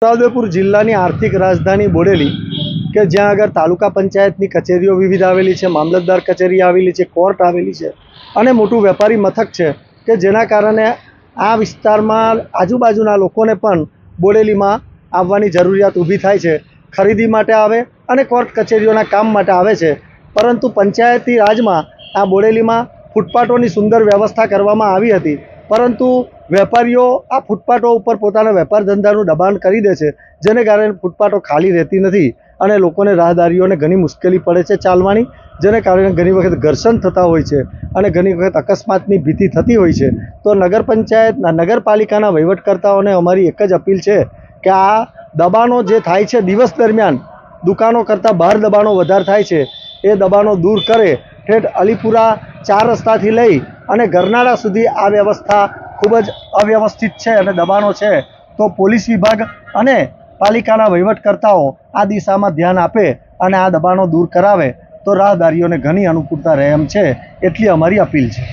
છોટાઉદેપુર જિલ્લાની આર્થિક રાજધાની બોડેલી કે જ્યાં આગળ તાલુકા પંચાયતની કચેરીઓ વિવિધ આવેલી છે, મામલતદાર કચેરી આવેલી છે, કોર્ટ આવેલી છે અને મોટું વેપારી મથક છે કે જેના કારણે આ વિસ્તારમાં આજુબાજુના લોકોને પણ બોડેલીમાં આવવાની જરૂરિયાત ઊભી થાય છે। ખરીદી માટે આવે અને કોર્ટ કચેરીઓના કામ માટે આવે છે, પરંતુ પંચાયતી રાજમાં આ બોડેલીમાં ફૂટપાથોની સુંદર વ્યવસ્થા કરવામાં આવી હતી, પરંતુ વેપારીઓ આ ફૂટપાથો ઉપર પોતાના વેપાર ધંધાનું દબાણ કરી દે છે, જેને કારણે ફૂટપાથો ખાલી રહેતી નથી અને લોકોને રાહદારીઓને ઘણી મુશ્કેલી પડે છે ચાલવાની, જેને કારણે ઘણી વખત ઘર્ષણ થતા હોય છે અને ઘણી વખત અકસ્માતની ભીતિ થતી હોય છે। તો નગરપાલિકાના વહીવટકર્તાઓને અમારી એક જ અપીલ છે કે આ દબાણો જે થાય છે દિવસ દરમિયાન દુકાનો કરતાં બહાર દબાણો વધારે થાય છે, એ દબાણો દૂર કરે। ઠેઠ અલીપુરા 4 રસ્તાથી લઈ અને ગરનાળા સુધી આ વ્યવસ્થા ખૂબ જ અવ્યવસ્થિત છે અને દબાણો છે, તો પોલીસ વિભાગ અને પાલિકાના વહીવટકર્તાઓ આ દિશામાં ધ્યાન આપે અને આ દબાણો દૂર કરાવે તો રાહદારીઓને ઘણી અનુકૂળતા રહે એમ છે, એટલી અમારી અપીલ છે।